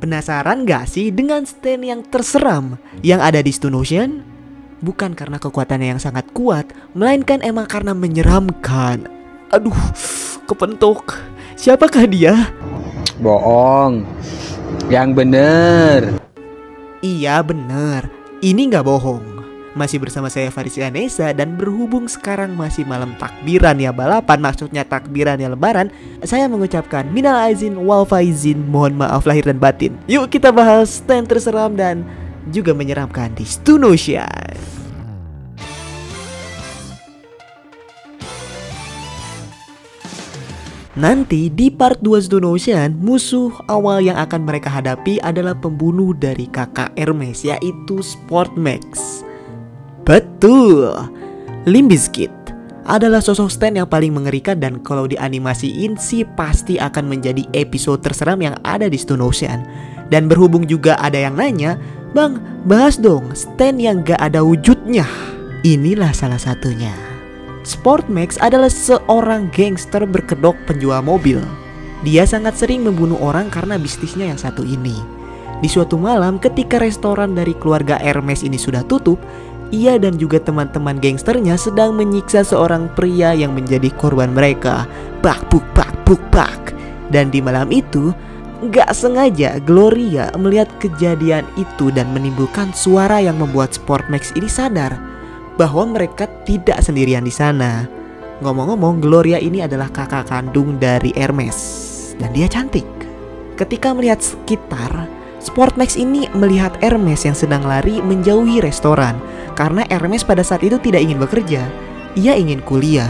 Penasaran gak sih dengan stand yang terseram yang ada di Stone Ocean? Bukan karena kekuatannya yang sangat kuat, melainkan emang karena menyeramkan. Aduh, kepentok. Siapakah dia? Bohong. Yang bener. Iya bener, ini gak bohong. Masih bersama saya Faris Ganesa, dan berhubung sekarang masih malam takbiran ya balapan, maksudnya takbiran ya lebaran, saya mengucapkan minal aizin wal faizin, mohon maaf lahir dan batin. Yuk kita bahas stand terseram dan juga menyeramkan di Stone Ocean. Nanti di part 2 Stone Ocean, musuh awal yang akan mereka hadapi adalah pembunuh dari kakak Hermes, yaitu Sportmax. Betul, Limp Bizkit adalah sosok stand yang paling mengerikan, dan kalau dianimasiin sih pasti akan menjadi episode terseram yang ada di Stone Ocean. Dan berhubung juga ada yang nanya, "Bang, bahas dong stand yang gak ada wujudnya." Inilah salah satunya. Sportmax adalah seorang gangster berkedok penjual mobil. Dia sangat sering membunuh orang karena bisnisnya yang satu ini. Di suatu malam ketika restoran dari keluarga Hermes ini sudah tutup, ia dan juga teman-teman gangsternya sedang menyiksa seorang pria yang menjadi korban mereka. Bak buk bak buk bak. Dan di malam itu, gak sengaja Gloria melihat kejadian itu dan menimbulkan suara yang membuat Sportmax ini sadar bahwa mereka tidak sendirian di sana. Ngomong-ngomong, Gloria ini adalah kakak kandung dari Hermes dan dia cantik. Ketika melihat sekitar, Sportmax ini melihat Hermes yang sedang lari menjauhi restoran. Karena Hermes pada saat itu tidak ingin bekerja, ia ingin kuliah.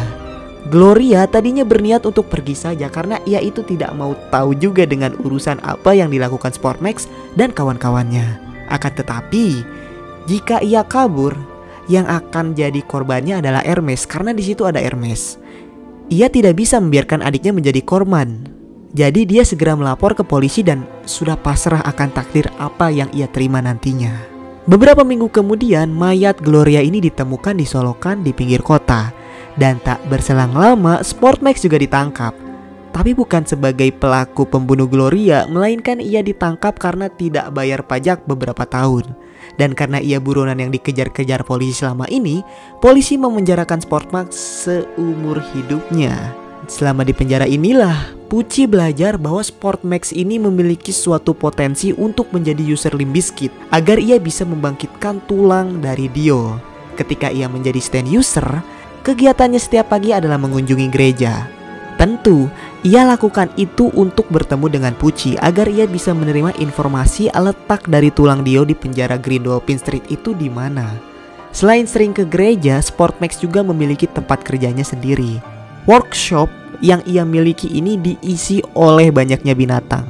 Gloria tadinya berniat untuk pergi saja karena ia itu tidak mau tahu juga dengan urusan apa yang dilakukan Sportmax dan kawan-kawannya. Akan tetapi, jika ia kabur, yang akan jadi korbannya adalah Hermes karena di situ ada Hermes. Ia tidak bisa membiarkan adiknya menjadi korban. Jadi dia segera melapor ke polisi dan sudah pasrah akan takdir apa yang ia terima nantinya. Beberapa minggu kemudian, mayat Gloria ini ditemukan di solokan di pinggir kota. Dan tak berselang lama, Sportmax juga ditangkap. Tapi bukan sebagai pelaku pembunuh Gloria, melainkan ia ditangkap karena tidak bayar pajak beberapa tahun. Dan karena ia buronan yang dikejar-kejar polisi selama ini, polisi memenjarakan Sportmax seumur hidupnya. Selama di penjara inilah, Pucci belajar bahwa Sportmax ini memiliki suatu potensi untuk menjadi user Limp Bizkit agar ia bisa membangkitkan tulang dari Dio. Ketika ia menjadi stand user, kegiatannya setiap pagi adalah mengunjungi gereja. Tentu, ia lakukan itu untuk bertemu dengan Pucci agar ia bisa menerima informasi letak dari tulang Dio di penjara Green Dolphin Street itu di mana. Selain sering ke gereja, Sportmax juga memiliki tempat kerjanya sendiri. Workshop yang ia miliki ini diisi oleh banyaknya binatang.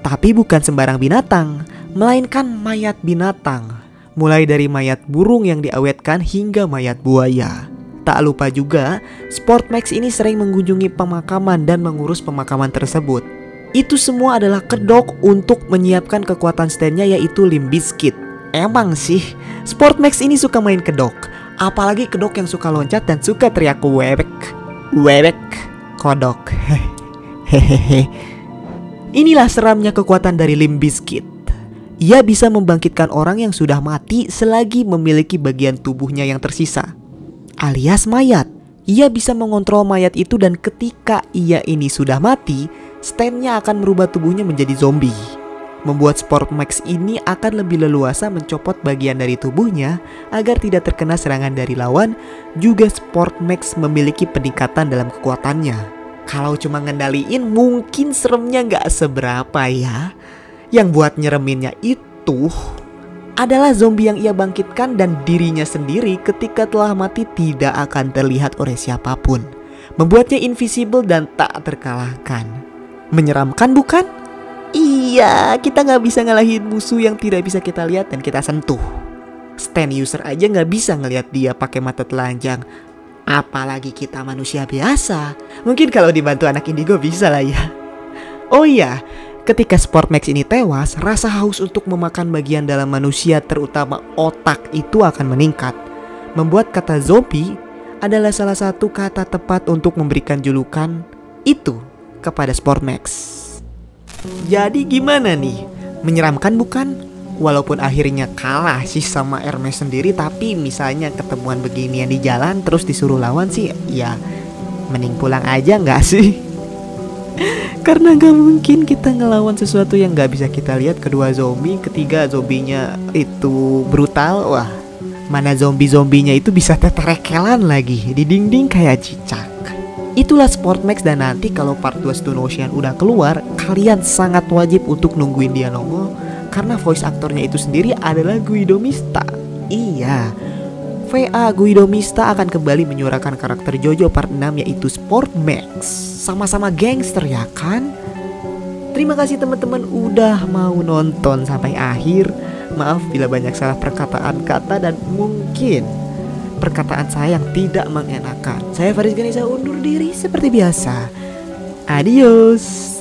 Tapi bukan sembarang binatang, melainkan mayat binatang. Mulai dari mayat burung yang diawetkan hingga mayat buaya. Tak lupa juga, Sportmax ini sering mengunjungi pemakaman dan mengurus pemakaman tersebut. Itu semua adalah kedok untuk menyiapkan kekuatan standnya, yaitu Limp Bizkit. Emang sih, Sportmax ini suka main kedok. Apalagi kedok yang suka loncat dan suka teriak webek. Webek kodok. Hehehe. Inilah seramnya kekuatan dari Limp Bizkit. Ia bisa membangkitkan orang yang sudah mati selagi memiliki bagian tubuhnya yang tersisa, alias mayat. Ia bisa mengontrol mayat itu, dan ketika ia ini sudah mati, standnya akan merubah tubuhnya menjadi zombie. Membuat Sportmax ini akan lebih leluasa mencopot bagian dari tubuhnya agar tidak terkena serangan dari lawan. Juga Sportmax memiliki peningkatan dalam kekuatannya. Kalau cuma ngendaliin mungkin seremnya gak seberapa ya. Yang buat nyereminnya itu adalah zombie yang ia bangkitkan, dan dirinya sendiri ketika telah mati tidak akan terlihat oleh siapapun, membuatnya invisible dan tak terkalahkan. Menyeramkan bukan? Iya, kita gak bisa ngalahin musuh yang tidak bisa kita lihat dan kita sentuh. Stand user aja gak bisa ngelihat dia pakai mata telanjang, apalagi kita manusia biasa. Mungkin kalau dibantu anak indigo bisa lah ya. Oh iya, ketika Sportmax ini tewas, rasa haus untuk memakan bagian dalam manusia, terutama otak, itu akan meningkat. Membuat kata zombie adalah salah satu kata tepat untuk memberikan julukan itu kepada Sportmax. Jadi gimana nih? Menyeramkan bukan? Walaupun akhirnya kalah sih sama Hermes sendiri, tapi misalnya ketemuan beginian di jalan terus disuruh lawan sih, ya mending pulang aja nggak sih? Karena gak mungkin kita ngelawan sesuatu yang gak bisa kita lihat. Kedua zombie, ketiga zombinya itu brutal. Wah, mana zombie-zombinya itu bisa teterekelan lagi di dinding kayak cicak. Itulah Sportmax, dan nanti kalau part 2 Stone Ocean udah keluar, kalian sangat wajib untuk nungguin dia nongol, karena voice aktornya itu sendiri adalah Guido Mista. Iya, VA Guido Mista akan kembali menyuarakan karakter Jojo part 6 yaitu Sportmax. Sama-sama gangster ya kan? Terima kasih teman-teman udah mau nonton sampai akhir. Maaf bila banyak salah perkataan kata dan mungkin perkataan saya yang tidak mengenakan. Saya Faris Ganesha undur diri seperti biasa. Adios.